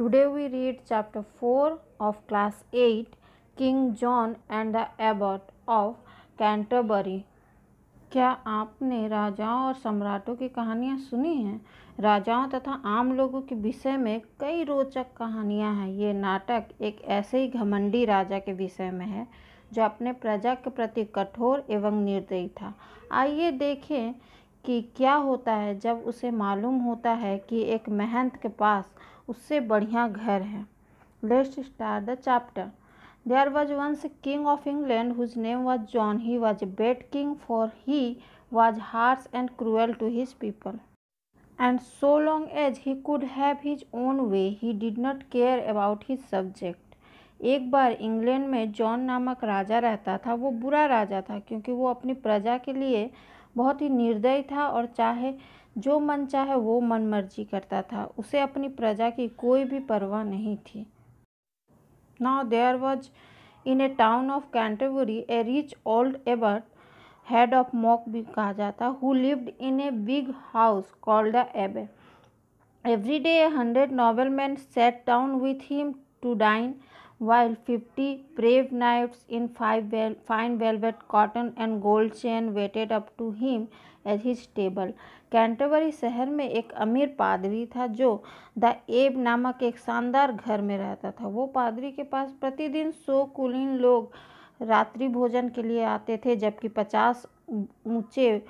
Today we read chapter 4 of class 8, King John and the Abbot of Canterbury. क्या आपने राजाओं और सम्राटों की कहानियाँ सुनी हैं? राजाओं तथा आम लोगों के विषय में कई रोचक कहानियाँ हैं। ये नाटक एक ऐसे ही घमंडी राजा के विषय में है जो अपने प्रजा के प्रति कठोर एवं निर्दयी था। आइए देखें कि क्या होता है जब उसे मालूम होता है कि एक महंत के पास उससे बढ़िया घर है। Let's start the chapter. There was once a king of England whose name was John. He was a bad king, for he was harsh and cruel to his people. And so long as he could have his own way, he did not care about his subject. एक बार England में John नामक राजा रहता था। वो बुरा राजा था क्योंकि वो अपनी प्रजा के लिए बहुत ही निर्दयी था और चाहे जो मन चाहे वो मनमर्जी करता था। उसे अपनी प्रजा की कोई भी परवाह नहीं थी। Now there was in a town of Canterbury a rich old abbot, head of monk भी कहा जाता, who lived in a big house called the Abbey. Every day 100 noblemen sat down with him to dine, while 50 brave knights in fine velvet, cotton and gold chain waited up to him at his table. Canterbury शहर में एक अमीर पादरी था जो the above नामक एक शानदार घर में रहता था। वो पादरी के पास प्रतिदिन 100 कुलीन लोग रात्रि भोजन के लिए आते थे, जबकि 50 ऊंचे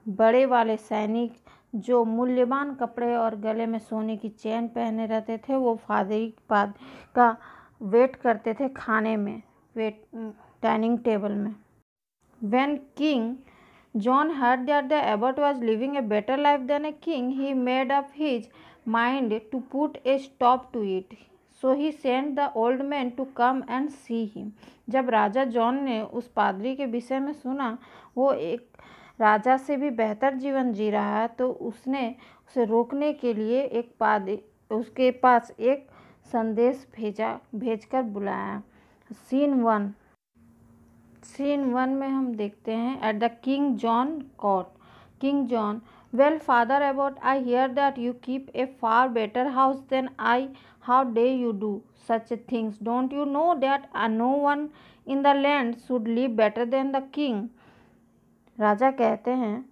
बड़े वाले सैनिक जो मूल्यवान कपड़े और गले में सोने की चेन पहने रहते थे वो पादरी का वेट करते थे खाने में, डाइनिंग टेबल में। When King John heard that the abbot was living a better life than a king, he made up his mind to put a stop to it. So he sent the old man to come and see him. जब राजा John ने उस पादरी के विषय में सुना वो एक राजा से भी बेहतर जीवन जी रहा है, तो उसने उसे रोकने के लिए एक पादरी उसके पास एक संदेश भेजकर बुलाया। सीन 1 में हम देखते हैं at the King John court. King John, well father abbot, I hear that you keep a far better house than I. How dare you do such things? Don't you know that no one in the land should live better than the king? राजा कहते हैं,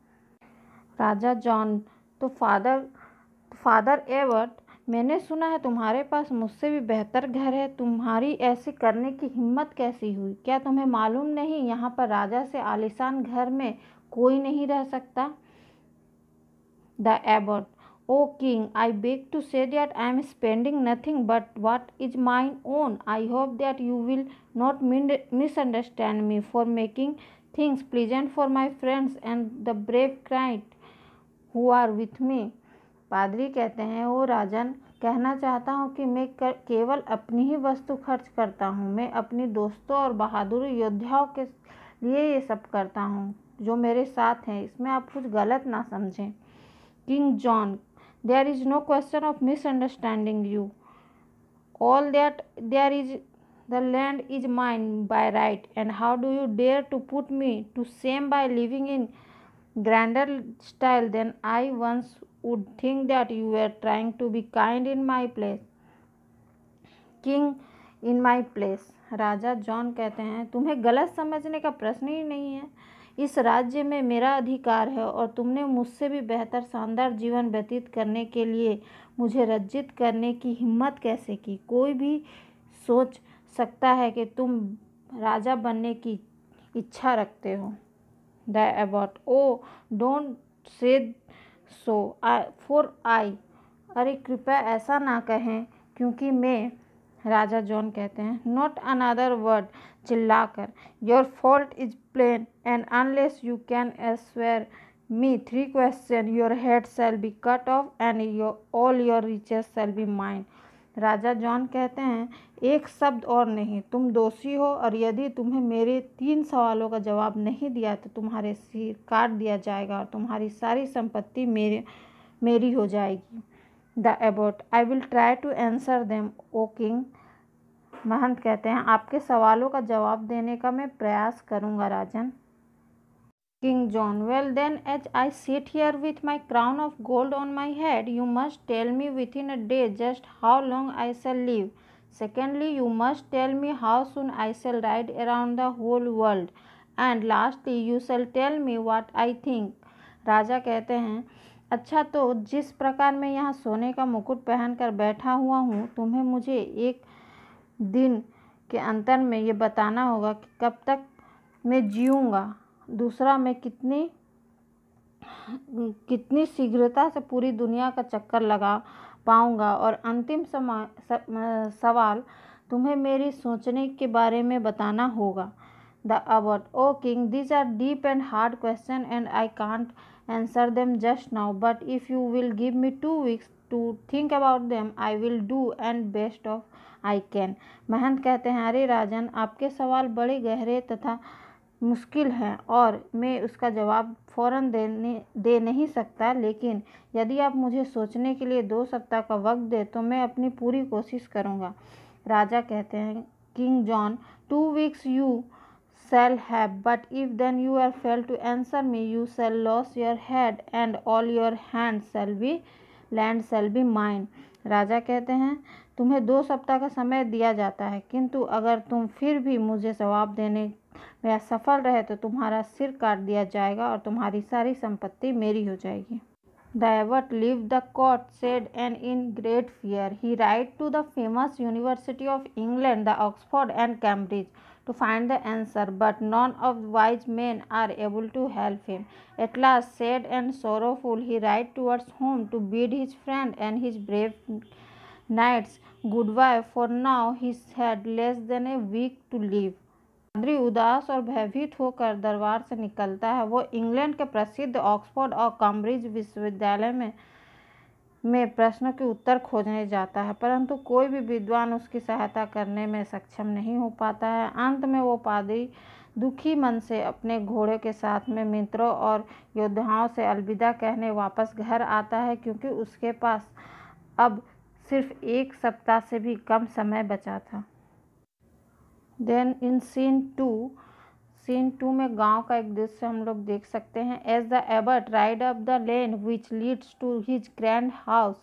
राजा John, तो father abbot, मैंने सुना है तुम्हारे पास मुझसे भी बेहतर घर है। तुम्हारी ऐसी करने की हिम्मत कैसी हुई? क्या तुम्हें मालूम नहीं यहाँ पर राजा से आलीशान घर में कोई नहीं रह सकता? The abbot, O king, I beg to say that I am spending nothing but what is mine own. I hope that you will not misunderstand me for making things pleasant for my friends and the brave क्राइट who are with me. पादरी कहते हैं, ओ राजन, कहना चाहता हूँ कि मैं केवल अपनी ही वस्तु खर्च करता हूँ। मैं अपनी दोस्तों और बहादुर योद्धाओं के लिए ये सब करता हूँ जो मेरे साथ हैं। इसमें आप कुछ गलत ना समझें। King John, there is no question of misunderstanding you. All that there is the land is mine by right, and how do you dare to put me to shame by living in grander style than I once would think that you were trying to be kind in my place. King in my place. Raja John कहते हैं, तुम्हें गलत समझने का प्रश्न ही नहीं है। इस राज्य में मेरा अधिकार है और तुमने मुझसे भी बेहतर शानदार जीवन व्यतीत करने के लिए मुझे लज्जित करने की हिम्मत कैसे की? कोई भी सोच सकता है कि तुम राजा बनने की इच्छा रखते हो। The abbot, oh, don't say so, for I, अरे कृपया ऐसा ना कहें क्योंकि मैं। राजा जॉन कहते हैं, नॉट अनदर वर्ड, चिल्लाकर, your fault is plain and unless you can answer me 3 question your head shall be cut off and all your riches shall be mine. राजा जॉन कहते हैं, एक शब्द और नहीं, तुम दोषी हो और यदि तुम्हें मेरे 3 सवालों का जवाब नहीं दिया तो तुम्हारे सिर काट दिया जाएगा और तुम्हारी सारी संपत्ति मेरी हो जाएगी। The abbot, I will try to answer them O king. महंत कहते हैं, आपके सवालों का जवाब देने का मैं प्रयास करूंगा राजन। King John, well then, as I sit here with my crown of gold on my head, you must tell me within a day just how long I shall live. Secondly, you must tell me how soon I shall ride around the whole world. And lastly, you shall tell me what I think. राजा कहते हैं, अच्छा तो जिस प्रकार मैं यहाँ सोने का मुकुट पहनकर बैठा हुआ हूँ, तुम्हें मुझे एक दिन के अंतर में ये बताना होगा कि कब तक मैं जीऊँगा। दूसरा, मैं कितनी शीघ्रता से पूरी दुनिया का चक्कर लगा पाऊँगा। और अंतिम सवाल, तुम्हें मेरी सोचने के बारे में बताना होगा। The abbot, O king, these are deep and hard questions and I can't answer them just now, but if you will give me 2 weeks to think about them, I will do and best of I can. महंत कहते हैं, अरे राजन, आपके सवाल बड़े गहरे तथा मुश्किल है और मैं उसका जवाब फ़ौरन दे नहीं सकता, लेकिन यदि आप मुझे सोचने के लिए 2 सप्ताह का वक्त दें तो मैं अपनी पूरी कोशिश करूँगा। राजा कहते हैं, King John, 2 weeks you shall have, but if then you are fail to answer me, you shall lose your head and all your land shall be mine. राजा कहते हैं, तुम्हें 2 सप्ताह का समय दिया जाता है, किंतु अगर तुम फिर भी मुझे जवाब देने में असफल रहे तो तुम्हारा सिर काट दिया जाएगा और तुम्हारी सारी संपत्ति मेरी हो जाएगी। The abbot left the court sad and in great fear. He wrote to the famous University of England, the Oxford and Cambridge, to find the answer, but none of the wise men are able to help him. At last, sad and sorrowful, he wrote towards home to bid his friend and his brave knights goodbye, for now he had less than a week to live. पादरी उदास और भयभीत होकर दरबार से निकलता है। वो इंग्लैंड के प्रसिद्ध ऑक्सफोर्ड और कैम्ब्रिज विश्वविद्यालय में प्रश्नों के उत्तर खोजने जाता है, परंतु कोई भी विद्वान उसकी सहायता करने में सक्षम नहीं हो पाता है। अंत में वो पादरी दुखी मन से अपने घोड़े के साथ में मित्रों और योद्धाओं से अलविदा कहने वापस घर आता है, क्योंकि उसके पास अब सिर्फ 1 सप्ताह से भी कम समय बचा था। देन इन सीन टू में गांव का एक दृश्य हम लोग देख सकते हैं। As the abbot ride up the lane which leads to his grand house,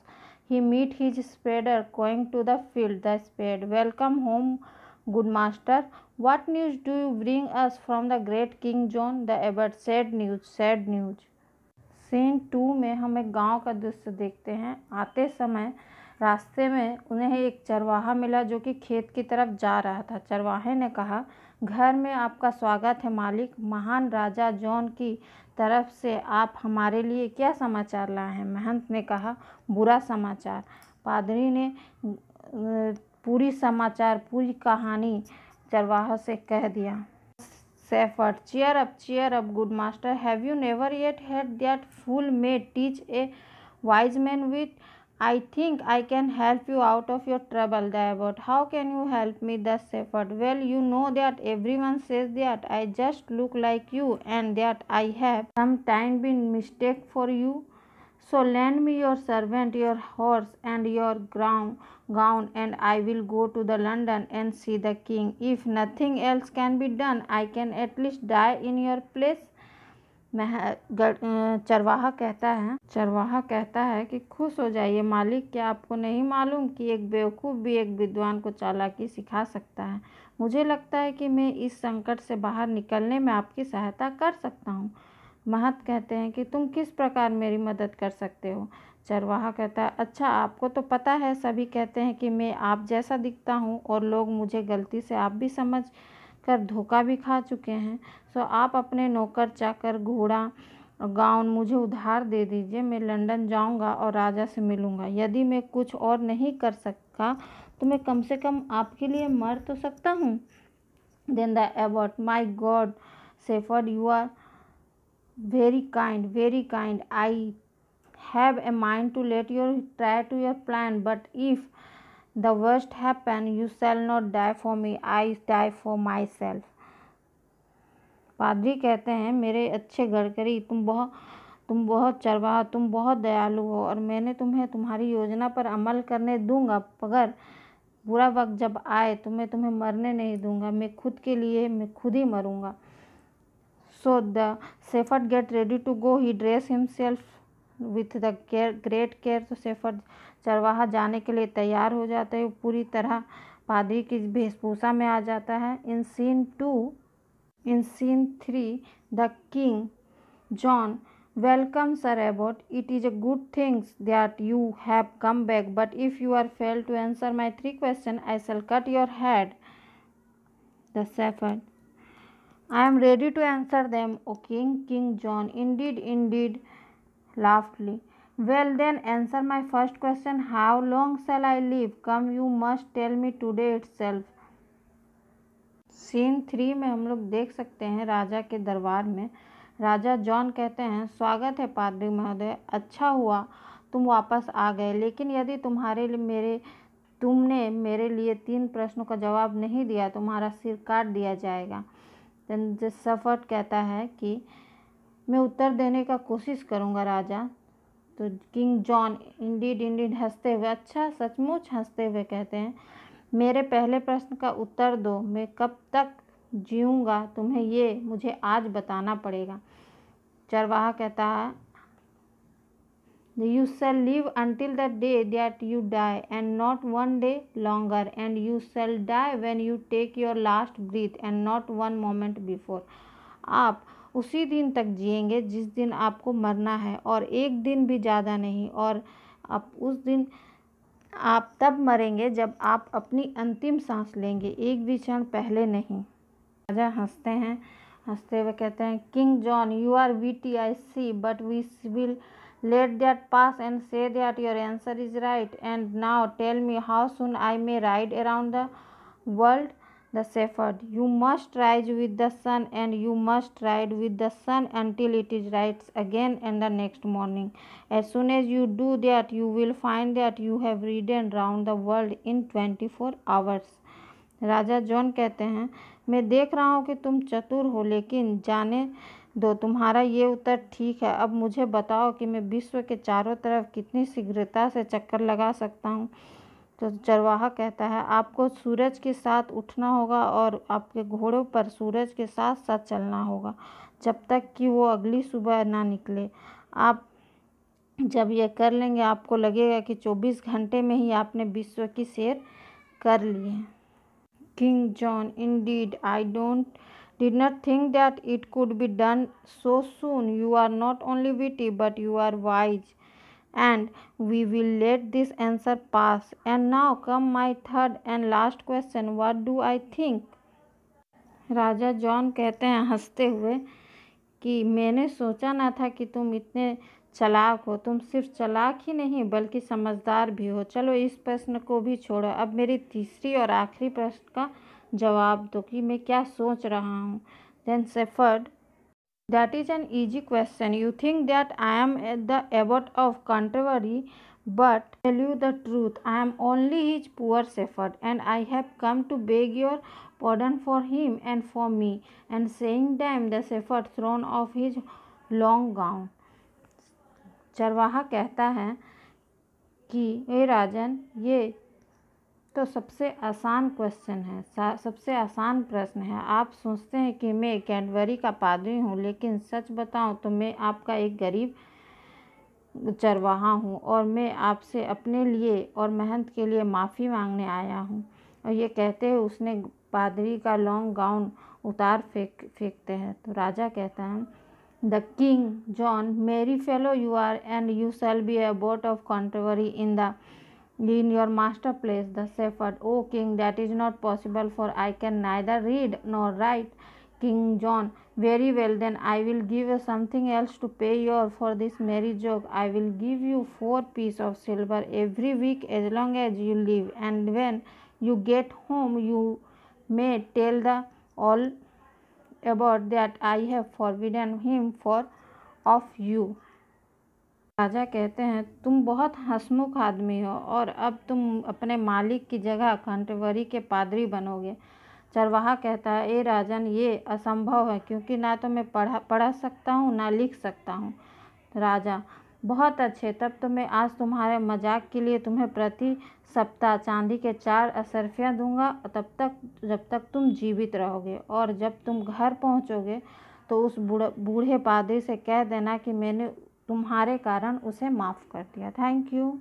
he meet his shepherd going to the field. The shepherd, welcome home good master, what news do you bring us from the great King John? The abbot, sad news, sad news. Scene 2 में हम एक गाँव का दृश्य देखते हैं। आते समय रास्ते में उन्हें एक चरवाहा मिला जो कि खेत की तरफ जा रहा था। चरवाहे ने कहा, घर में आपका स्वागत है मालिक, महान राजा जॉन की तरफ से आप हमारे लिए क्या समाचार लाए हैं? महंत ने कहा, बुरा समाचार। पादरी ने पूरी कहानी चरवाहा से कह दिया। Shepherd, cheer up, good master. Have you never yet heard that fool may teach a wise man wit? I think I can help you out of your trouble, the abbot. How can you help me? The shepherd. Well, you know that everyone says that I just look like you and that I have sometimes been mistaken for you. So lend me your servant, your horse, and your gown, and I will go to the London and see the king. If nothing else can be done, I can at least die in your place. चरवाहा कहता है कि खुश हो जाइए मालिक, क्या आपको नहीं मालूम कि एक बेवकूफ़ भी एक विद्वान को चालाकी सिखा सकता है? मुझे लगता है कि मैं इस संकट से बाहर निकलने में आपकी सहायता कर सकता हूँ। महंत कहते हैं कि तुम किस प्रकार मेरी मदद कर सकते हो? चरवाहा कहता है, अच्छा आपको तो पता है, सभी कहते हैं कि मैं आप जैसा दिखता हूँ और लोग मुझे गलती से आप भी समझ कर धोखा भी खा चुके हैं। सो आप अपने नौकर चाकर, घोड़ा और गाउन मुझे उधार दे दीजिए। मैं लंदन जाऊंगा और राजा से मिलूंगा। यदि मैं कुछ और नहीं कर सका तो मैं कम से कम आपके लिए मर तो सकता हूँ। Then the abbot, my god shepherd, you are very kind. I have a mind to let you try to your plan, but if the worst happen, you shall not die for me, I die for myself. पादरी कहते हैं, मेरे अच्छे गडकरी, तुम बहुत चरवाहा, तुम बहुत दयालु हो और मैंने तुम्हें तुम्हारी योजना पर अमल करने दूंगा, मगर बुरा वक्त जब आए तो मैं तुम्हें मरने नहीं दूंगा। मैं खुद के लिए मैं खुद ही मरूंगा। So the shepherd get ready to go. He dress himself with the great care. तो शेफर्ड चरवाहा जाने के लिए तैयार हो जाता है, पूरी तरह पादरी की वेशभूषा में आ जाता है. In scene 3, the King John welcomes Sir Abbot. It is a good thing that you have come back, but if you are failed to answer my 3 questions, I shall cut your head. The shepherd: I am ready to answer them, O King. King John: indeed, laughingly. Well then, answer my first question. How long shall I live? Come, you must tell me today itself. Scene 3 में हम लोग देख सकते हैं राजा के दरबार में राजा John कहते हैं, स्वागत है पादरी महोदय, अच्छा हुआ तुम वापस आ गए, लेकिन यदि तुमने मेरे लिए 3 प्रश्नों का जवाब नहीं दिया, तुम्हारा सिर काट दिया जाएगा. शेफर्ड कहता है कि मैं उत्तर देने का कोशिश करूँगा राजा. तो किंग जॉन इंडीड हंसते हुए, अच्छा सचमुच, हंसते हुए कहते हैं, मेरे पहले प्रश्न का उत्तर दो. मैं कब तक जीऊँगा तुम्हें ये मुझे आज बताना पड़ेगा. चरवाहा कहता है, You shall live until the day that you die, and not one day longer, and you shall die when you take your last breath, and not one moment before. आप उसी दिन तक जिएंगे जिस दिन आपको मरना है, और एक दिन भी ज़्यादा नहीं, और आप उस दिन आप तब मरेंगे जब आप अपनी अंतिम सांस लेंगे, एक भी क्षण पहले नहीं. राजा हंसते हैं, हंसते हुए कहते हैं, King John, you are witty, I see, but we will let that pass and say that your answer is right. And now tell me, how soon I may ride around the world? The shepherd: you must rise with the sun, and you must ride with the sun until it is right again in the next morning. As soon as you do that, you will find that you have ridden round the world in 24 hours. Raja John कहते हैं, मैं देख रहा हूँ कि तुम चतुर हो, लेकिन जाने दो, तुम्हारा ये उत्तर ठीक है. अब मुझे बताओ कि मैं विश्व के चारों तरफ कितनी शीघ्रता से चक्कर लगा सकता हूँ. तो चरवाहा कहता है, आपको सूरज के साथ उठना होगा और आपके घोड़ों पर सूरज के साथ साथ चलना होगा जब तक कि वो अगली सुबह ना निकले. आप जब ये कर लेंगे, आपको लगेगा कि 24 घंटे में ही आपने विश्व की सैर कर ली है. King John: indeed, I did not think that it could be done so soon. You are not only witty, but you are wise, and we will let this answer pass. And now come my third and last question. What do I think? Raja John कहते हैं हंसते हुए कि मैंने सोचा ना था कि तुम इतने चालाक हो. तुम सिर्फ चालाक ही नहीं बल्कि समझदार भी हो. चलो इस प्रश्न को भी छोड़ो, अब मेरी तीसरी और आखिरी प्रश्न का जवाब दो कि मैं क्या सोच रहा हूँ. Then shepherd: that is an easy question. You think that I am the abbot of Canterbury, but tell you the truth, I am only his poor shepherd, and I have come to beg your pardon for him and for me. And saying them, the shepherd thrown off his long gown. चरवाहा कहता है कि ए राजन, ये तो सबसे आसान question है, सबसे आसान प्रश्न है. आप सोचते हैं कि मैं कैडबरी का पादरी हूँ, लेकिन सच बताऊँ तो मैं आपका एक गरीब चरवाहा हूँ, और मैं आपसे अपने लिए और मेहनत के लिए माफ़ी मांगने आया हूँ. और ये कहते हुए उसने पादरी का लॉन्ग गाउन उतार फेंकते हैं. तो राजा कहता है, the King John: merry fellow you are, and you shall be abbot of Canterbury in your master place. The shepherd: O king, that is not possible, for I can neither read nor write. King John: very well, then I will give you something else to pay you for this merry joke. I will give you 4 pieces of silver every week as long as you live, and when you get home you may tell the all about that I have forbidden him of you. राजा कहते हैं, तुम बहुत हंसमुख आदमी हो, और अब तुम अपने मालिक की जगह कैंटरबरी के पादरी बनोगे. चरवाहा कहता है, ए राजन, ये असंभव है, क्योंकि ना तो मैं पढ़ सकता हूँ ना लिख सकता हूँ. राजा: बहुत अच्छे, तब तो मैं आज तुम्हारे मजाक के लिए तुम्हें प्रति सप्ताह चांदी के 4 अशर्फियाँ दूंगा, जब तक तुम जीवित रहोगे. और जब तुम घर पहुँचोगे तो उस बूढ़े पादरी से कह देना कि मैंने तुम्हारे कारण उसे माफ़ कर दिया। Thank you.